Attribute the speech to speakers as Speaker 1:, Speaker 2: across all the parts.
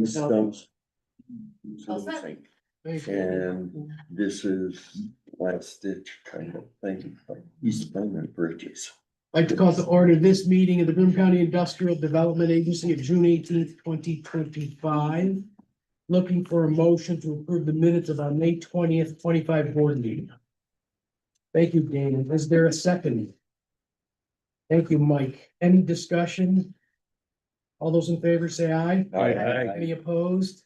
Speaker 1: Stones.
Speaker 2: All set.
Speaker 1: And this is last ditch kind of thing, East Plainland Bridges.
Speaker 3: I'd like to call to order this meeting of the Boone County Industrial Development Agency of June 18th, 2025. Looking for a motion to approve the minutes of our May 20th, 25 board meeting. Thank you, Dan. Is there a second? Thank you, Mike. Any discussion? All those in favor say aye. Any opposed?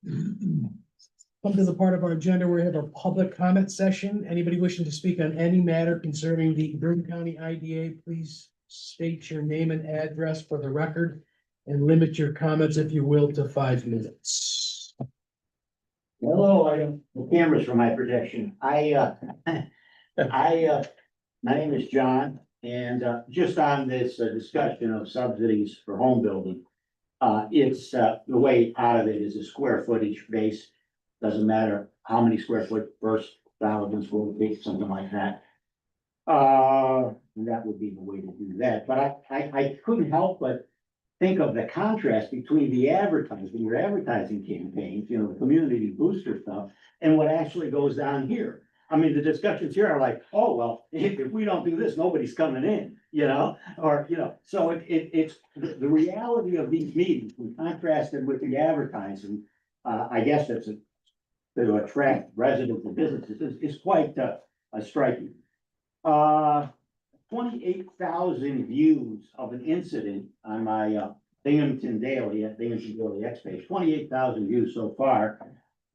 Speaker 3: Come to the part of our agenda where we have a public comment session. Anybody wishing to speak on any matter concerning the Boone County IDA, please state your name and address for the record and limit your comments, if you will, to 5 minutes.
Speaker 4: Hello, the camera's for my protection. My name is John, and just on this discussion of subsidies for home building. It's the way out of it is a square footage base. Doesn't matter how many square foot first 1,000 square feet, something like that. That would be the way to do that, but I couldn't help but think of the contrast between the advertising, your advertising campaigns, you know, the community booster stuff, and what actually goes on here. I mean, the discussions here are like, oh, well, if we don't do this, nobody's coming in, you know, or, you know, so it's the reality of these meetings, when contrasted with the advertising, I guess that's to attract residents and businesses is quite striking. 28,000 views of an incident on my Binghamton Daily at Binghamton Daily X page, 28,000 views so far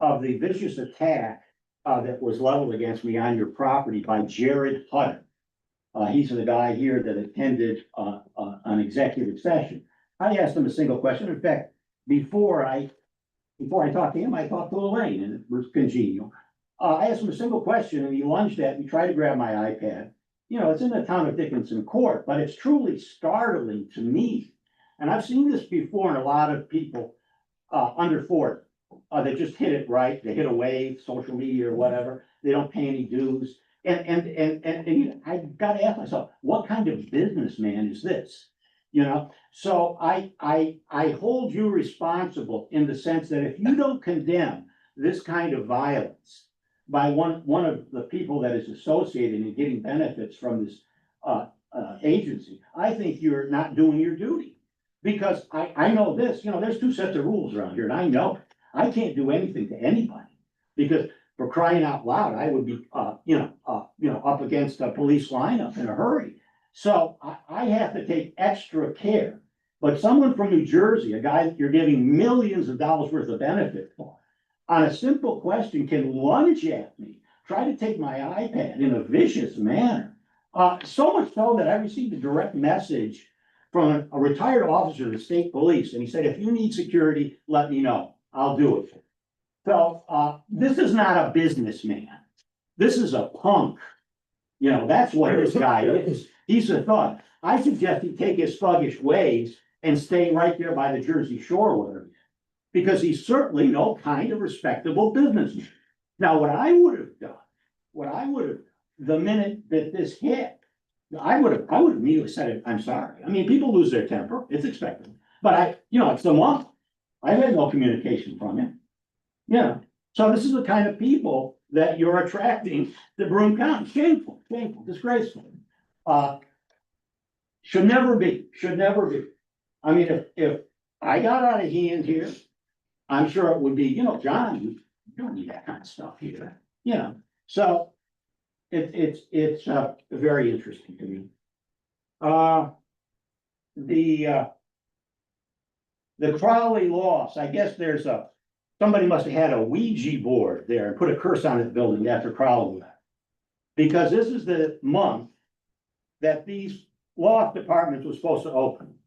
Speaker 4: of the vicious attack that was leveled against me on your property by Jared Hutter. He's the guy here that attended an executive session. I asked him a single question. In fact, before I talked to him, I talked to Elaine, and it was congenial. I asked him a single question, and he lunged at me, tried to grab my iPad. You know, it's in the town of Dickinson Court, but it's truly startling to me. And I've seen this before in a lot of people under 40. They just hit it right. They hit a wave, social media or whatever. They don't pay any dues. And I got to ask myself, what kind of businessman is this? You know, so I hold you responsible in the sense that if you don't condemn this kind of violence by one of the people that is associated and getting benefits from this agency, I think you're not doing your duty. Because I know this, you know, there's 2 sets of rules around here, and I know it. I can't do anything to anybody, because for crying out loud, I would be, up against a police lineup in a hurry. So I have to take extra care. But someone from New Jersey, a guy that you're giving millions of dollars worth of benefit for, on a simple question can lunge at me, try to take my iPad in a vicious manner. So much so that I received a direct message from a retired officer of the state police, and he said, if you need security, let me know. I'll do it. So this is not a businessman. This is a punk. You know, that's what this guy is. He's a thug. I suggest he take his thuggish ways and stay right there by the Jersey Shore with him, because he's certainly no kind of respectable businessman. Now, what I would have done, the minute that this hit, I would have immediately said, I'm sorry. I mean, people lose their temper. It's expected. But it's the month. I had no communication from him. Yeah. So this is the kind of people that you're attracting to Broome County. Shameful, disgraceful. Should never be. I mean, if I got out of hand here, I'm sure it would be, John, you don't need that kind of stuff here. So it's very interesting to me. The Crowley loss, I guess somebody must have had a Ouija board there and put a curse on that building after Crowley left. Because this is the month that these law departments were supposed to open.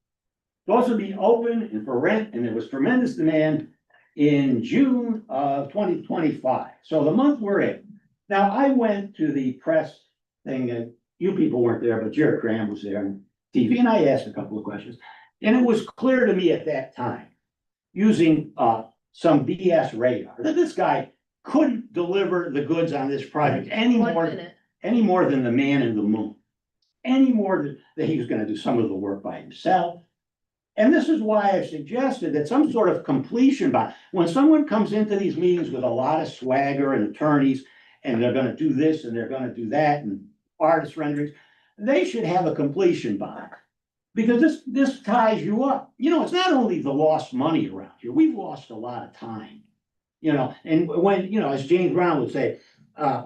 Speaker 4: Supposed to be open and for rent, and there was tremendous demand in June of 2025. So the month we're in. Now, I went to the press thing, and you people weren't there, but Jared Graham was there on TV, and I asked a couple of questions. And it was clear to me at that time, using some BS radar, that this guy couldn't deliver the goods on this project any more than the man in the moon. Any more than that he was gonna do some of the work by himself. And this is why I suggested that some sort of completion by, when someone comes into these meetings with a lot of swagger and attorneys, and they're gonna do this and they're gonna do that and artist renderings, they should have a completion bond. Because this ties you up. You know, it's not only the lost money around here, we've lost a lot of time. You know, and when, you know, as James Brown would say,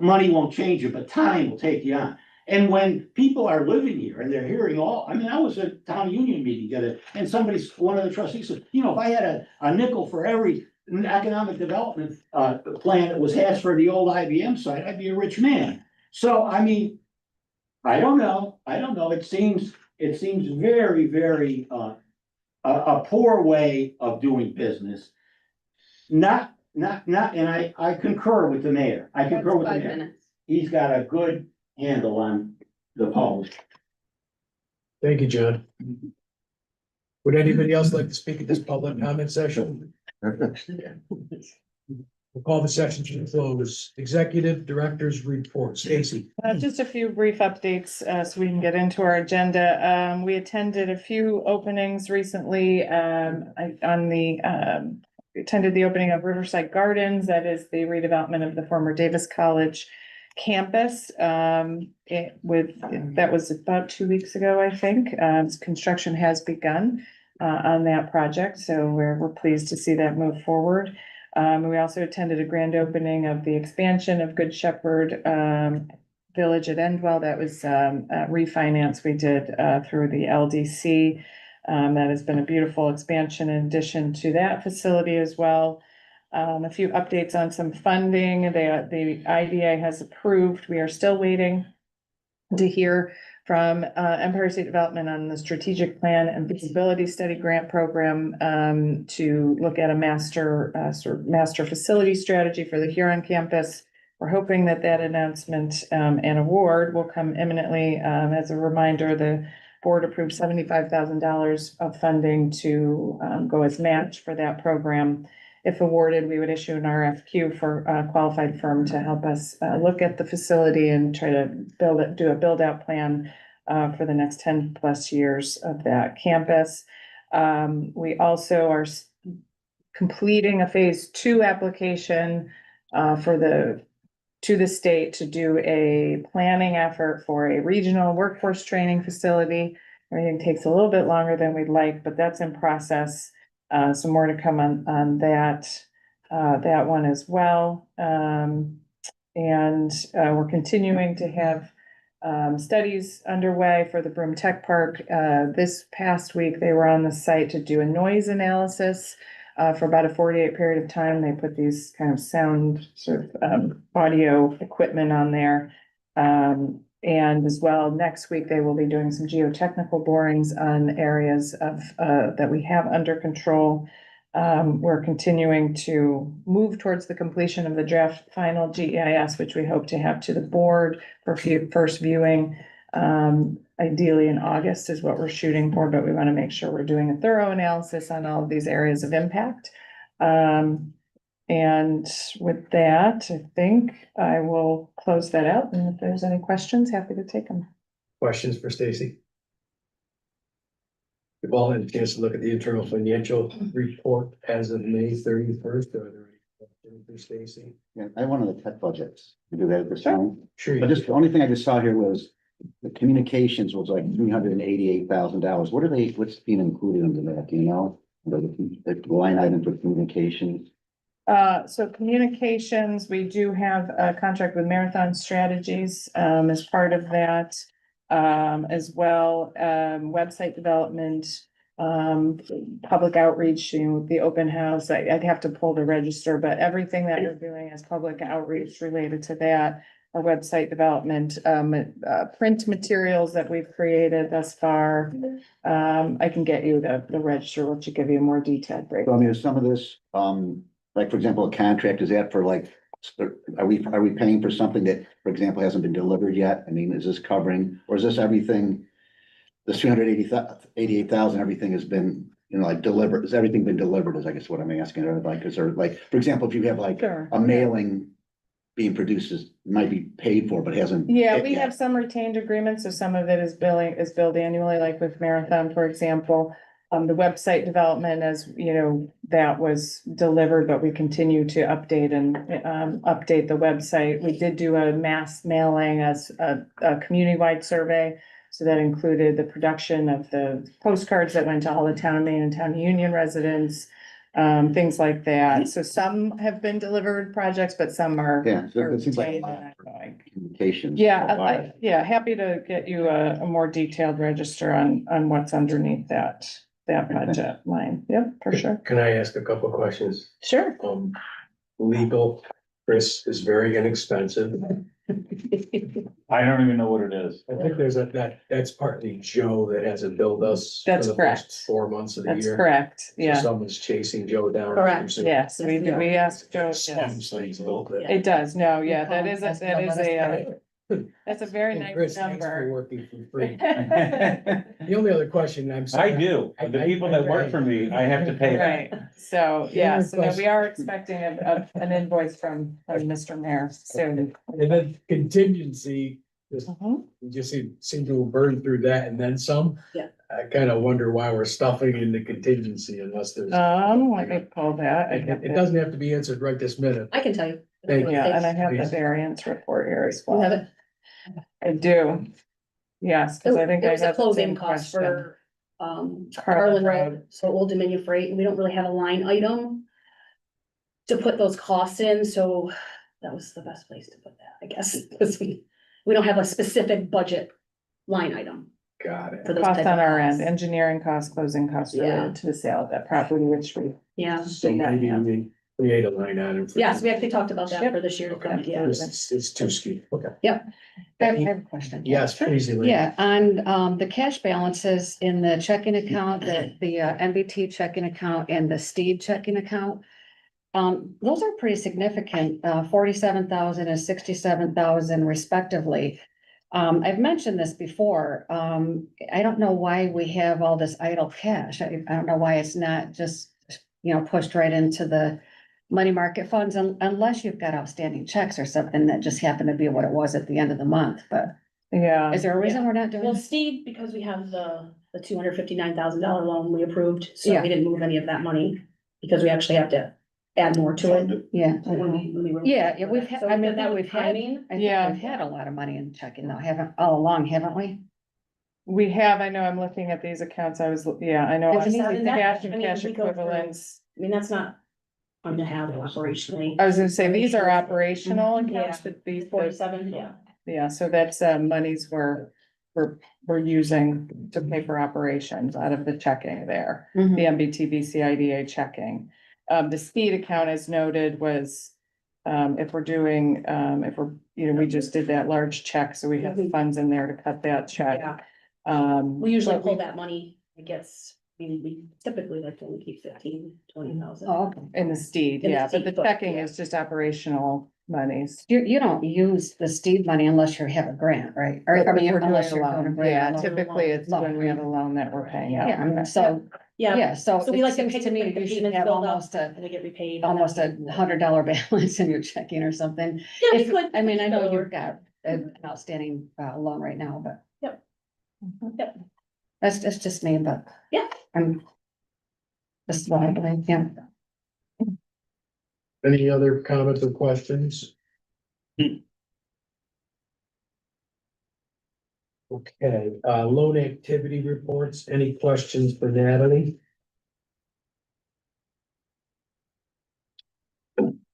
Speaker 4: money won't change you, but time will take you on. And when people are living here and they're hearing I mean, I was at town union meeting the other, and one of the trustees said, you know, if I had a nickel for every economic development, plan that was hatched for the old IBM site, I'd be a rich man. So, I mean, I don't know. It seems very, very, a poor way of doing business. Not, and I concur with the mayor. I concur with the
Speaker 2: That's 5
Speaker 4: mayor.
Speaker 2: minutes.
Speaker 4: He's got a good handle on the polls.
Speaker 3: Thank you, John. Would anybody else like to speak at this public comment session? We'll call the session to close. Executive Director's Report. Stacy.
Speaker 5: Just a few brief updates, so we can get into our agenda. We attended a few openings recently, we attended the opening of Riverside Gardens, that is the redevelopment of the former Davis College campus. That was about 2 weeks ago, I think. Construction has begun, on that project, so we're pleased to see that move forward. We also attended a grand opening of the expansion of Good Shepherd Village at Endwell. That was a refinance we did through the LDC. That has been a beautiful expansion in addition to that facility as well. A few updates on some funding. The IDA has approved. We are still waiting to hear from Empire State Development on the strategic plan and feasibility study grant program to look at a master facility strategy for the Huron campus. We're hoping that announcement and award will come imminently. As a reminder, the board approved $75,000 of funding to go as match for that program. If awarded, we would issue an RFQ for a qualified firm to help us look at the facility and try to do a build out plan for the next 10+ years of that campus. We also are completing a phase 2 application to the state to do a planning effort for a regional workforce training facility. Everything takes a little bit longer than we'd like, but that's in process. Some more to come on that one as well. And we're continuing to have studies underway for the Broome Tech Park. This past week, they were on the site to do a noise analysis for about a 48 period of time. They put these kind of sound audio equipment on there. And as well, next week, they will be doing some geotechnical borings on areas of that we have under control. We're continuing to move towards the completion of the draft final GEIS, which we hope to have to the board for first viewing. Ideally in August is what we're shooting for, but we want to make sure we're doing a thorough analysis on all of these areas of impact. And with that, I think I will close that out. And if there's any questions, happy to take them.
Speaker 3: Questions for Stacy? We've all had a chance to look at the internal financial report as of May 31st. Are there any questions for Stacy?
Speaker 2: Yeah, I wanted the tech budgets. We do that at this time.
Speaker 3: Sure.
Speaker 2: But just, the only thing I just saw here was the communications was like $388,000. What's being included into that, do you know? The line item for communications.
Speaker 5: So communications, we do have a contract with Marathon Strategies, as part of that. As well, website development, public outreach, the open house. I'd have to pull the register, but everything that we're doing is public outreach related to that. Our website development, print materials that we've created thus far. I can get you the register, which will give you a more detailed
Speaker 2: So
Speaker 5: breakdown.
Speaker 2: I mean, is some of this, like, for example, a contract, is that for like, are we paying for something that, for example, hasn't been delivered yet? I mean, is this covering, or is this everything? The 388,000, everything has been, like delivered, has everything been delivered, is I guess what I'm asking, or like, is there like, for example, if you have like
Speaker 5: Sure.
Speaker 2: a mailing being produced might be paid for, but hasn't.
Speaker 5: Yeah, we
Speaker 2: yet.
Speaker 5: have some retained agreements, so some of it is billed annually, like with Marathon, for example. The website development, as you know, that was delivered, but we continue to update and update the website. We did do a mass mailing as a community-wide survey. So that included the production of the postcards that went to all the town of Maine and town of Union residents, things like that. So some have been delivered projects, but some are.
Speaker 2: Yeah, so it seems like a
Speaker 5: retained
Speaker 2: lot
Speaker 5: and ongoing.
Speaker 2: communications.
Speaker 5: Yeah, yeah, happy to get you a more detailed register on what's underneath that budget line. Yep, for sure.
Speaker 3: Can I ask a couple of questions?
Speaker 5: Sure.
Speaker 3: Legal, Chris, is very inexpensive.
Speaker 6: I don't even know what it is.
Speaker 3: I think there's that's partly Joe that hasn't billed us. for
Speaker 5: That's
Speaker 3: the first
Speaker 5: correct.
Speaker 3: 4 months of the
Speaker 5: That's
Speaker 3: year.
Speaker 5: correct,
Speaker 3: So
Speaker 5: yeah.
Speaker 3: someone's chasing Joe down.
Speaker 7: Correct.
Speaker 5: Yes, we asked Joe, yes.
Speaker 3: Some things a little bit.
Speaker 5: It does, no, yeah, that
Speaker 7: Call
Speaker 5: is,
Speaker 7: us,
Speaker 5: that is
Speaker 7: let us
Speaker 5: that's a very
Speaker 3: And
Speaker 5: nice
Speaker 3: Chris, thanks for
Speaker 5: number.
Speaker 3: working for free. The only other question, I'm
Speaker 6: I
Speaker 3: sorry.
Speaker 6: do. The people that work for me, I have to pay them.
Speaker 5: Right, so, yeah, so no, we
Speaker 3: question.
Speaker 5: are expecting an invoice from Mr. Mayor soon.
Speaker 3: And then contingency, just,
Speaker 5: Mhm.
Speaker 3: we just seem to have burned through that and then some.
Speaker 7: Yeah.
Speaker 3: I kind of wonder why we're stuffing in the contingency unless there's,
Speaker 5: Let me pull that.
Speaker 3: it doesn't have to be answered right this minute.
Speaker 7: I can tell you.
Speaker 3: Thank you.
Speaker 5: Yeah, and I have the
Speaker 3: Please.
Speaker 5: variance report here as
Speaker 7: You have
Speaker 5: well.
Speaker 7: it?
Speaker 5: I do. Yes, because I think I
Speaker 7: It was a
Speaker 5: had the
Speaker 7: closing
Speaker 5: same
Speaker 7: cost
Speaker 5: question.
Speaker 7: for,
Speaker 5: Carlin
Speaker 7: Carlin
Speaker 5: Road.
Speaker 7: Road, so Old Dominion Freight, and we don't really have a line item to put those costs in, so that was the best place to put that, I guess, because we don't have a specific budget line item
Speaker 3: Got it.
Speaker 7: for those
Speaker 5: Costs
Speaker 7: type
Speaker 5: on
Speaker 7: of
Speaker 5: our end,
Speaker 7: costs.
Speaker 5: engineering costs, closing costs
Speaker 7: Yeah.
Speaker 5: related to the sale of that property, which we.
Speaker 7: Yeah,
Speaker 3: So maybe we create a line item. for-
Speaker 7: yes, we actually talked about that
Speaker 5: Yep.
Speaker 7: for this year,
Speaker 3: Okay,
Speaker 7: yeah.
Speaker 3: it's too skewed, okay.
Speaker 8: I have a question.
Speaker 3: Yes, please, Elaine.
Speaker 8: Yeah, on the cash balances in the checking account, the MBT checking account and the Steed checking account. Those are pretty significant, 47,000 and 67,000 respectively. I've mentioned this before. I don't know why we have all this idle cash. I don't know why it's not just, pushed right into the money market funds unless you've got outstanding checks or something that just happened to be what it was at the end of the month, but.
Speaker 5: Yeah,
Speaker 8: Is there a reason we're not doing?
Speaker 7: Well,
Speaker 8: this?
Speaker 7: Steve, because we have the $259,000 loan we approved, so
Speaker 8: Yeah.
Speaker 7: we didn't move any of that money, because we actually have to add more to it.
Speaker 8: Yeah.
Speaker 7: when we were-
Speaker 8: Yeah, we've had,
Speaker 7: So
Speaker 8: I mean,
Speaker 7: that was
Speaker 8: we've had,
Speaker 7: timing.
Speaker 8: I think
Speaker 5: Yeah.
Speaker 8: we've had a lot of money in checking though, all along, haven't we?
Speaker 5: we have, I know, I'm looking at these accounts, I know.
Speaker 7: It's just
Speaker 5: I'm
Speaker 7: not in that-
Speaker 5: Cash
Speaker 7: I
Speaker 5: and
Speaker 7: mean,
Speaker 5: cash
Speaker 7: we go through-
Speaker 5: equivalents.
Speaker 7: I mean, that's not on the have operationally.
Speaker 5: I was gonna say, these are operational accounts,
Speaker 7: Yeah.
Speaker 5: but these,
Speaker 7: 47, yeah.
Speaker 5: yeah, so that's monies we're using to pay for operations out of the checking there. The MBT BCIDA checking. The Steed account, as noted, was, if we're doing, we just did that large check, so we have the funds in there to cut that check.
Speaker 7: Yeah,
Speaker 5: We
Speaker 7: we usually pull that money, I guess, we typically like to only keep 15,000-20,000.
Speaker 8: Oh, okay.
Speaker 5: In the Steed,
Speaker 7: In the
Speaker 5: yeah, but the
Speaker 7: Steed book,
Speaker 5: checking
Speaker 7: yeah.
Speaker 5: is just operational monies.
Speaker 8: You don't use the Steed money unless you have a grant, right? Or, I mean,
Speaker 5: If we're doing
Speaker 8: unless
Speaker 5: a
Speaker 8: you're doing a
Speaker 5: loan,
Speaker 8: grant.
Speaker 5: yeah,
Speaker 8: loan.
Speaker 5: typically it's when we have a loan that we're paying out.
Speaker 8: Yeah, I mean, so,
Speaker 7: Yeah,
Speaker 8: yeah, so
Speaker 7: so we
Speaker 8: it
Speaker 7: like to
Speaker 8: seems
Speaker 7: pay
Speaker 8: to me
Speaker 7: the
Speaker 8: you should
Speaker 7: payments
Speaker 8: have
Speaker 7: build up
Speaker 8: almost a,
Speaker 7: and they get repaid.
Speaker 8: almost $100 balance in your checking or something.
Speaker 7: Yeah, we
Speaker 8: If-
Speaker 7: could.
Speaker 8: I mean, I know
Speaker 7: Lower.
Speaker 8: you've got an outstanding loan right now, but.
Speaker 5: Mhm.
Speaker 7: Yep.
Speaker 8: That's just me, but.
Speaker 7: Yeah.
Speaker 8: This is what I believe, yeah.
Speaker 3: Any other comments or questions? Okay, loan activity reports, any questions for Natalie?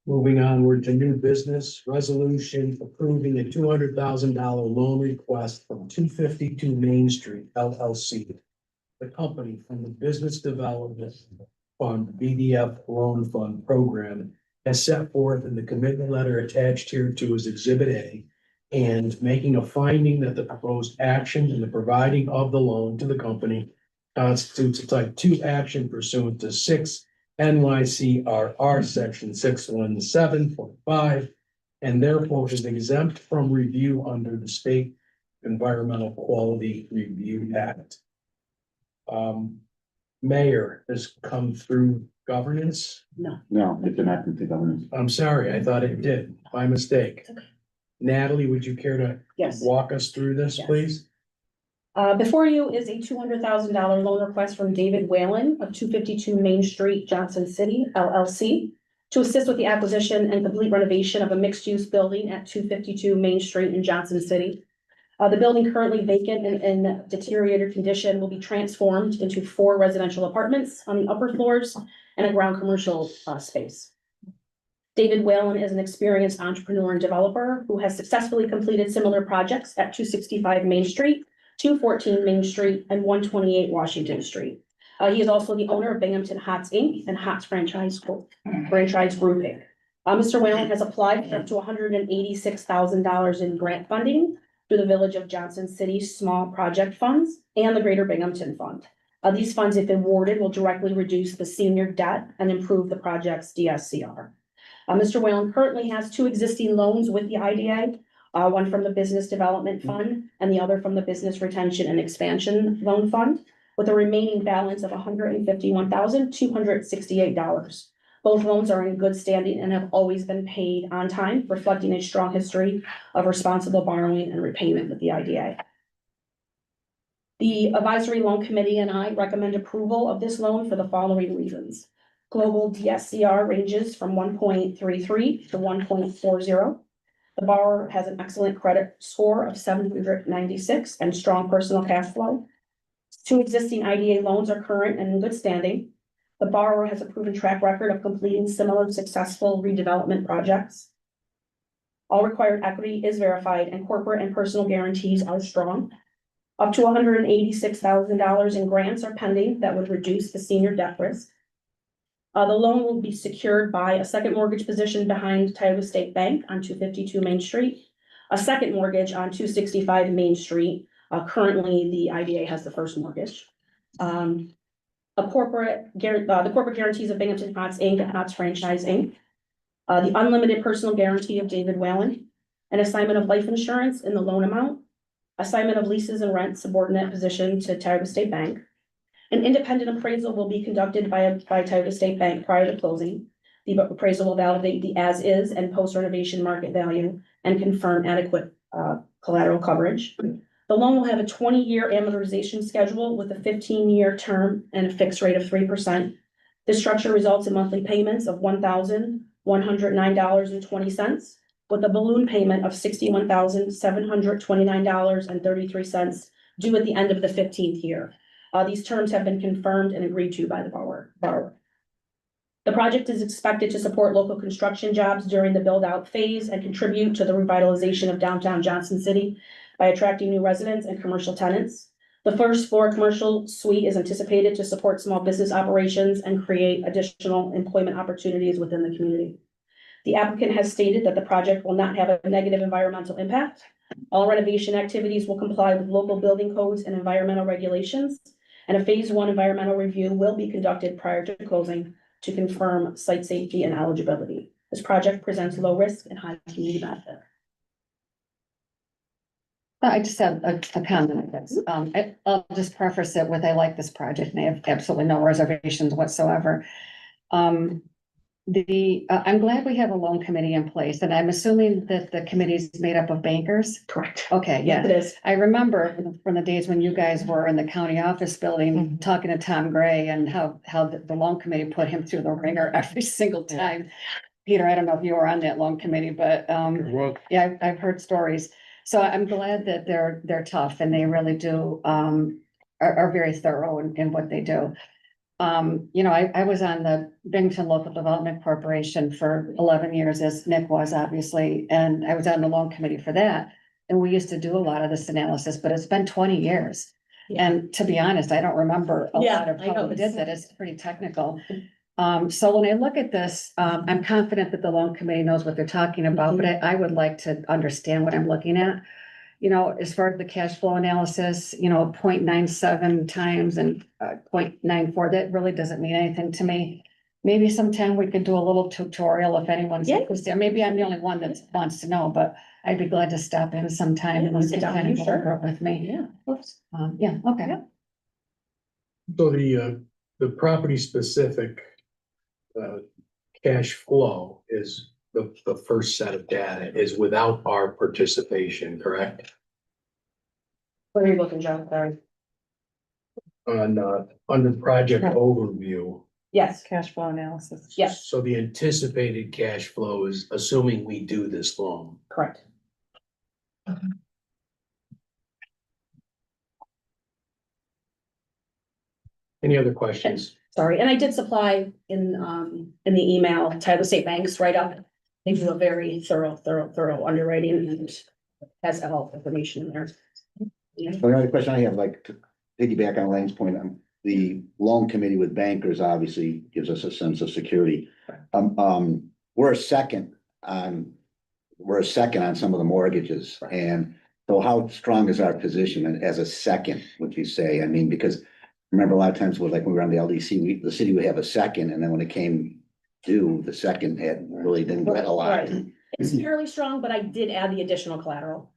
Speaker 3: Moving onward to new business, resolution approving a $200,000 loan request from 252 Main Street LLC. The company from the Business Development Fund, BDF Loan Fund Program, as set forth in the commitment letter attached here to as Exhibit A, and making a finding that the proposed action in the providing of the loan to the company constitutes a type 2 action pursuant to 6 NYCRR section 617.5, and therefore is exempt from review under the State Environmental Quality Review Act. Mayor has come through governance.
Speaker 2: No, it did not into governance.
Speaker 3: I'm sorry, I thought it did, my mistake.
Speaker 7: It's okay.
Speaker 3: Natalie, would you care to
Speaker 7: Yes.
Speaker 3: walk us through this,
Speaker 7: Yes.
Speaker 3: please?
Speaker 7: Before you is a $200,000 loan request from David Whalen of 252 Main Street, Johnson City LLC, to assist with the acquisition and complete renovation of a mixed-use building at 252 Main Street in Johnson City. The building, currently vacant and in deteriorated condition, will be transformed into 4 residential apartments on the upper floors and a ground commercial space. David Whalen is an experienced entrepreneur and developer who has successfully completed similar projects at 265 Main Street, 214 Main Street, and 128 Washington Street. He is also the owner of Binghamton Hots Inc. and Hots Franchise Group Inc. Mr. Whalen has applied for up to $186,000 in grant funding through the Village of Johnson City Small Project Funds and the Greater Binghamton Fund. These funds, if awarded, will directly reduce the senior debt and improve the project's DSCR. Mr. Whalen currently has 2 existing loans with the IDA, one from the Business Development Fund and the other from the Business Retention and Expansion Loan Fund, with a remaining balance of $151,268. Both loans are in good standing and have always been paid on time, reflecting a strong history of responsible borrowing and repayment with the IDA. The Advisory Loan Committee and I recommend approval of this loan for the following reasons. Global DSCR ranges from 1.33 to 1.40. The borrower has an excellent credit score of 796 and strong personal cash flow. 2 existing IDA loans are current and in good standing. The borrower has a proven track record of completing similar successful redevelopment projects. All required equity is verified and corporate and personal guarantees are strong. Up to $186,000 in grants are pending that would reduce the senior debt risk. The loan will be secured by a second mortgage position behind Tioga State Bank on 252 Main Street, a second mortgage on 265 Main Street. Currently, the IDA has the first mortgage. The corporate guarantees of Binghamton Hots Inc. and Hots Franchise Inc. The unlimited personal guarantee of David Whalen, an assignment of life insurance in the loan amount, assignment of leases and rent subordinate position to Tioga State Bank. An independent appraisal will be conducted by Tioga State Bank prior to closing. The appraisal will validate the as-is and post-renovation market value and confirm adequate collateral coverage. The loan will have a 20-year amortization schedule with a 15-year term and a fixed rate of 3%. This structure results in monthly payments of $1,109.20, with a balloon payment of $61,729.33 due at the end of the 15th year. These terms have been confirmed and agreed to by the borrower. The project is expected to support local construction jobs during the build-out phase and contribute to the revitalization of downtown Johnson City by attracting new residents and commercial tenants. The first floor commercial suite is anticipated to support small business operations and create additional employment opportunities within the community. The applicant has stated that the project will not have a negative environmental impact. All renovation activities will comply with local building codes and environmental regulations, and a phase 1 environmental review will be conducted prior to closing to confirm site safety and eligibility. This project presents low risk and high community benefit.
Speaker 8: I just have a comment. I'll just preface it with, I like this project and I have absolutely no reservations whatsoever. I'm glad we have a loan committee in place, and I'm assuming that the committee is made up of bankers.
Speaker 7: Correct.
Speaker 8: Okay, yeah.
Speaker 7: It is.
Speaker 8: I remember from the days when you guys were in the county office building, talking to Tom Gray and how the loan committee put him through the ringer every single time. Peter, I don't know if you were on that loan committee, but yeah, I've heard stories. So I'm glad that they're tough and they really do are very thorough in what they do. I was on the Binghamton Local Development Corporation for 11 years, as Nick was, obviously, and I was on the loan committee for that. And we used to do a lot of this analysis, but it's been 20 years.
Speaker 7: Yeah.
Speaker 8: And to be honest, I don't remember a lot of
Speaker 7: I know
Speaker 8: how we did
Speaker 7: it's-
Speaker 8: that. It's pretty technical. So when I look at this, I'm confident that the loan committee knows what they're talking about, but I would like to understand what I'm looking at. As far as the cash flow analysis, 0.97 times and 0.94, that really doesn't mean anything to me. Maybe sometime we could do a little tutorial if anyone's
Speaker 7: Yeah.
Speaker 8: interested. Maybe I'm the only one that wants to know, but I'd be glad to stop in sometime and
Speaker 7: sit
Speaker 8: you
Speaker 7: down
Speaker 8: can kind
Speaker 7: with
Speaker 8: of
Speaker 7: you,
Speaker 8: go
Speaker 7: sure.
Speaker 8: over it with me.
Speaker 7: Yeah, of course.
Speaker 8: Yeah, okay.
Speaker 7: Yeah.
Speaker 3: So the property specific cash flow is the first set of data is without our participation, correct?
Speaker 7: Where are you looking, Joe? Sorry.
Speaker 3: On, under project overview.
Speaker 7: Yes,
Speaker 5: Cash flow analysis.
Speaker 7: yes,
Speaker 3: So the anticipated cash flow is assuming we do this loan.
Speaker 7: correct.
Speaker 3: Any other questions?
Speaker 7: Sorry, and I did supply in the email, Tyler State Bank's write-up. They do a very thorough underwriting and has all information in there.
Speaker 2: The only other question I have, like, to piggyback on Elaine's point, the loan committee with bankers obviously gives us a sense of security. We're a second on some of the mortgages, and so how strong is our position as a second, would you say? I mean, because remember a lot of times with, like, when we were on the LDC, the city would have a second, and then when it came due, the second really didn't get a lot.
Speaker 7: Right. It's fairly strong, but I did add the additional collateral.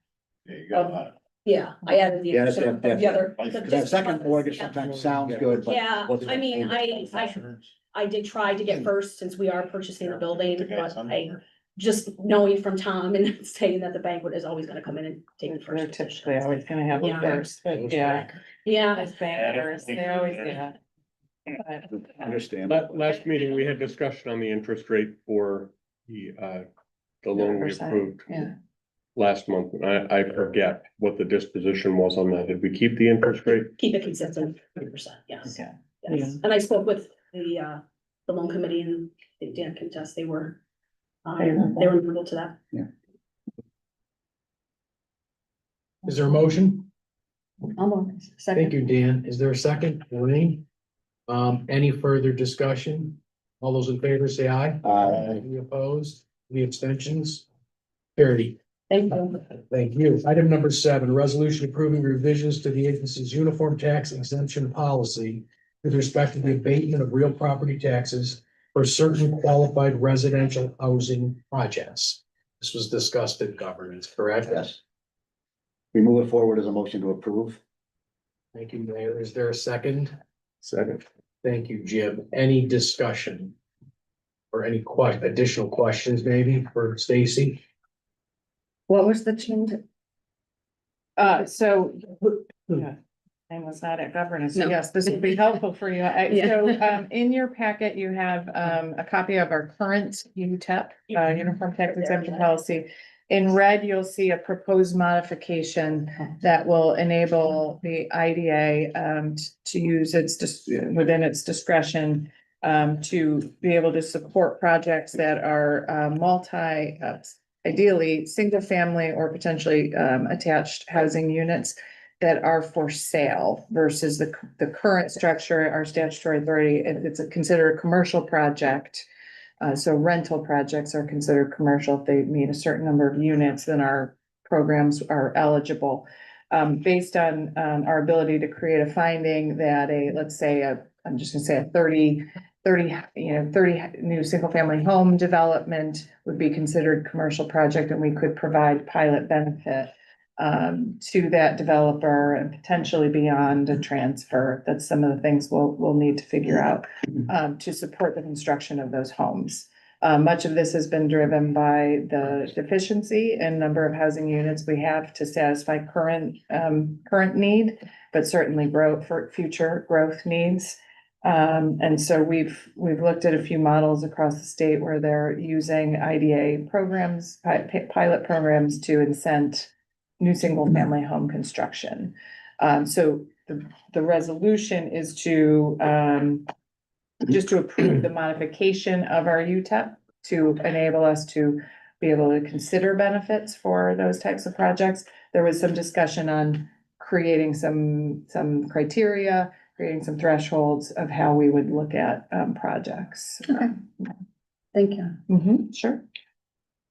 Speaker 6: There you go.
Speaker 7: Yeah, I added the
Speaker 2: Yeah, that's-
Speaker 7: additional,
Speaker 2: that's-
Speaker 7: the other.
Speaker 2: Because that second mortgage sometimes sounds good, but.
Speaker 7: Yeah,
Speaker 2: what's
Speaker 7: I mean, I did try to get first since we are purchasing the building, but I just knowing from Tom and saying that the bank is always gonna come in and take the
Speaker 5: They're
Speaker 7: first.
Speaker 5: typically
Speaker 7: position.
Speaker 5: always gonna have the
Speaker 7: Yeah.
Speaker 5: first, but yeah,
Speaker 7: Yeah,
Speaker 5: as bankers, they always do that. But,
Speaker 2: Understand.
Speaker 9: Last meeting, we had discussion on the interest rate for the loan we
Speaker 5: 0%,
Speaker 9: approved
Speaker 5: yeah.
Speaker 9: last month. And I forget what the disposition was on that. Did we keep the interest rate?
Speaker 7: keep it consistent, 3%, yes.
Speaker 5: Yeah.
Speaker 7: Yes, and I spoke with the loan committee and Dan can attest, they were agreeable to that.
Speaker 3: Is there a motion?
Speaker 8: Almost,
Speaker 3: Thank
Speaker 8: second,
Speaker 3: you, Dan. Is there a second? Elaine? Any further discussion? All those in favor say aye. Any opposed? Any abstentions? Carried.
Speaker 7: Thank you.
Speaker 3: Thank you. Item number 7, resolution approving revisions to the agency's uniform tax exemption policy with respect to the abatement of real property taxes for certain qualified residential housing projects. This was discussed in governance, correct?
Speaker 2: Yes. We move it forward as a motion to approve.
Speaker 3: Thank you, Mayor. Is there a second?
Speaker 9: Second.
Speaker 3: Thank you, Jim. Any discussion? Or any additional questions maybe for Stacy?
Speaker 8: what was the change?
Speaker 5: So, yeah, I was not at governance,
Speaker 8: No.
Speaker 5: yes, this would be helpful for you.
Speaker 8: Yeah.
Speaker 5: So, in your packet, you have, a copy of our current UTEP, Uniform Tax Exemption Policy. In red, you'll see a proposed modification that will enable the IDA, to use within its discretion, to be able to support projects that are, ideally, single family or potentially, attached housing units that are for sale versus the current structure, our statutory authority, if it's considered a commercial project. So rental projects are considered commercial. If they meet a certain number of units, then our programs are eligible. Based on, our ability to create a finding that I'm just gonna say a 30 new single family home development would be considered commercial project, and we could provide pilot benefit to that developer and potentially beyond a transfer. That's some of the things we'll need to figure out to support the construction of those homes. Much of this has been driven by the deficiency in number of housing units we have to satisfy current need, but certainly for future growth needs. And so we've looked at a few models across the state where they're using IDA programs, pilot programs to incent new single family home construction. So the resolution is to just to approve the modification of our UTEP to enable us to be able to consider benefits for those types of projects. There was some discussion on creating some criteria, creating some thresholds of how we would look at projects.
Speaker 8: Okay. Thank you.
Speaker 5: Sure.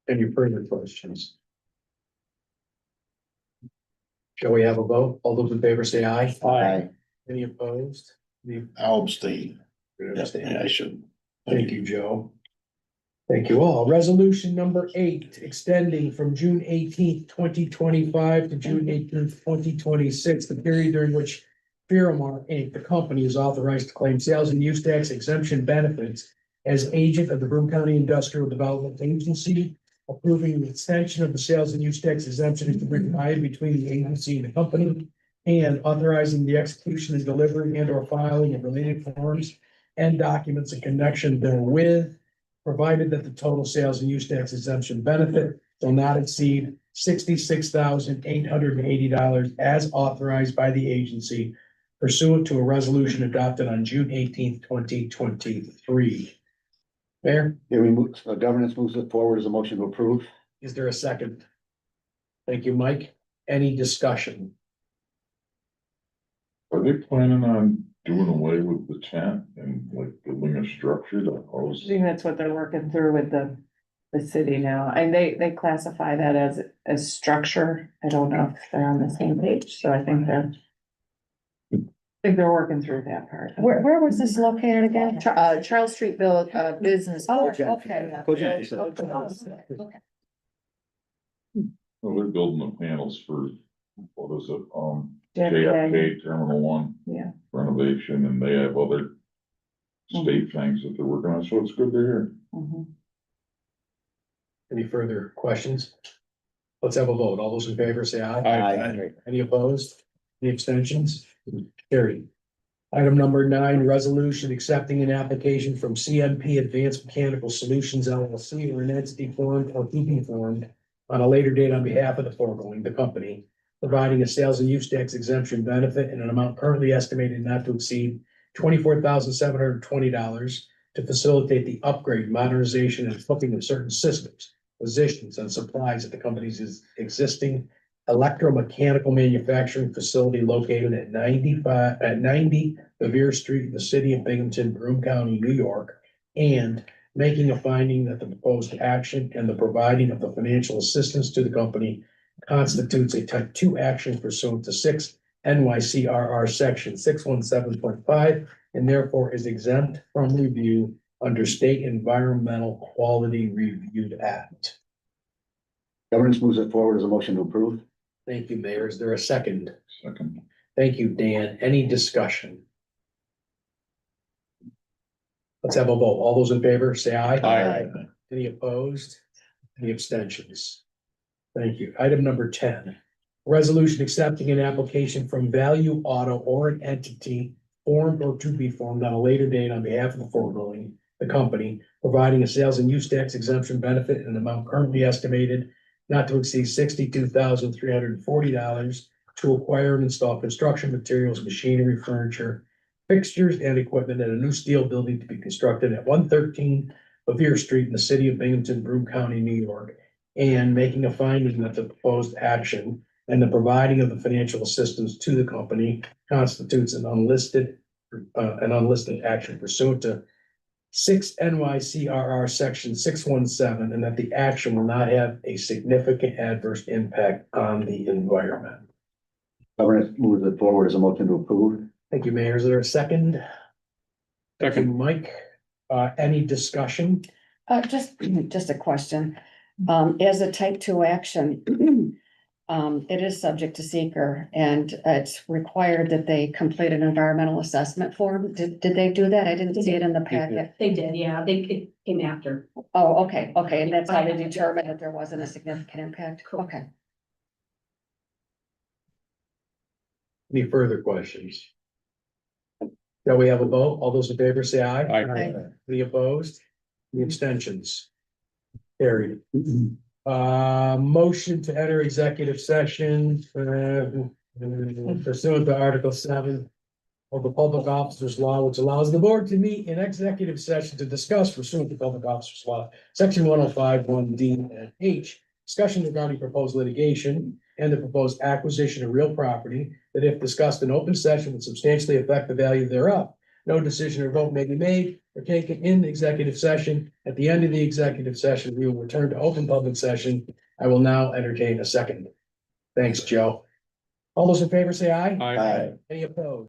Speaker 3: Any further questions? Shall we have a vote? All those in favor say aye.
Speaker 2: Aye.
Speaker 3: Any opposed?
Speaker 6: I'll abstain.
Speaker 3: Abstain.
Speaker 6: should.
Speaker 3: Thank you, Joe. Thank you all. Resolution number 8, extending from June 18th, 2025 to June 18th, 2026, the period during which Firamar Inc., the company, is authorized to claim sales and use tax exemption benefits as agent of the Broome County Industrial Development Agency, approving the extension of the sales and use tax exemption is provided between the agency and the company, and authorizing the execution and delivery and or filing of related forms and documents in connection therewith, provided that the total sales and use tax exemption benefit will not exceed $66,880 as authorized by the agency pursuant to a resolution adopted on June 18th, 2023. Mayor,
Speaker 2: Here we move, governance moves it forward as a motion to approve.
Speaker 3: is there a second? Thank you, Mike. Any discussion?
Speaker 6: Are they planning on doing away with the tent and like building a structure that
Speaker 5: I
Speaker 6: hosts?
Speaker 5: think that's what they're working through with the city now, and they classify that as structure. I don't know if they're on the same page, so I think they're working through that part.
Speaker 8: Where was this located again?
Speaker 5: Charles Street Business.
Speaker 8: Oh,
Speaker 5: Park.
Speaker 8: okay.
Speaker 2: Cogent, you said.
Speaker 8: Okay.
Speaker 6: Well, they're building the panels for, what is it,
Speaker 5: JFK.
Speaker 6: JFK Terminal 1
Speaker 5: Yeah.
Speaker 6: renovation, and they have other state things that they're working on, so it's good to hear.
Speaker 5: Mhm.
Speaker 3: Any further questions? Let's have a vote. All those in favor say aye.
Speaker 2: Aye.
Speaker 3: Any opposed? Any abstentions? Carried. Item number 9, resolution accepting an application from CMP Advanced Mechanical Solutions LLC or an entity formed or to be formed on a later date on behalf of the foregoing, the company, providing a sales and use tax exemption benefit in an amount currently estimated not to exceed $24,720 to facilitate the upgrade, modernization, and equipping of certain systems, positions, and supplies at the company's existing electromechanical manufacturing facility located at 90 Revere Street in the city of Binghamton, Broome County, New York, and making a finding that the proposed action and the providing of the financial assistance to the company constitutes a type 2 action pursuant to 6 NYCRR section 617.5 and therefore is exempt from review under State Environmental Quality Review Act.
Speaker 2: Governance moves it forward as a motion to approve.
Speaker 3: Thank you, Mayor. Is there a second?
Speaker 6: Second.
Speaker 3: Thank you, Dan. Any discussion? Let's have a vote. All those in favor, say aye.
Speaker 9: Aye.
Speaker 3: Any opposed? Any abstentions? Thank you. Item number 10. Resolution accepting an application from Value Auto or an entity formed or to be formed on a later date on behalf of the foregoing, the company, providing a sales and use tax exemption benefit in an amount currently estimated not to exceed $62,340 to acquire and install construction materials, machinery, furniture, fixtures, and equipment at a new steel building to be constructed at 113 Revere Street in the city of Binghamton, Broome County, New York, and making a finding that the proposed action and the providing of the financial assistance to the company constitutes an unlisted action pursuant to 6 NYCRR section 617, and that the action will not have a significant adverse impact on the environment.
Speaker 2: Governance moves it forward as a motion to approve.
Speaker 3: Thank you, Mayor. Is there a second? Thank you,
Speaker 9: Second.
Speaker 3: Mike. Any discussion?
Speaker 8: Just a question. As a type 2 action, it is subject to seeker and it's required that they complete an environmental assessment form. Did they do that? I didn't see it in the packet.
Speaker 7: They did, yeah, it came after.
Speaker 8: Oh, okay, and that's how they determined that there wasn't a significant impact. Okay.
Speaker 3: Any further questions? Shall we have a vote? All those in favor say aye.
Speaker 9: Aye.
Speaker 3: Any opposed? Any abstentions? Carried. Motion to enter executive session pursuant to Article 7 of the Public Officers Law, which allows the board to meet in executive session to discuss pursuant to Public Officers Law, Section 105, 1D and H, discussion regarding proposed litigation and the proposed acquisition of real property that if discussed in open session would substantially affect the value thereof. No decision or vote may be made or taken in executive session. At the end of the executive session, we will return to open public session. I will now entertain a second. Thanks, Joe. All those in favor say aye.
Speaker 9: Aye.
Speaker 3: Any opposed?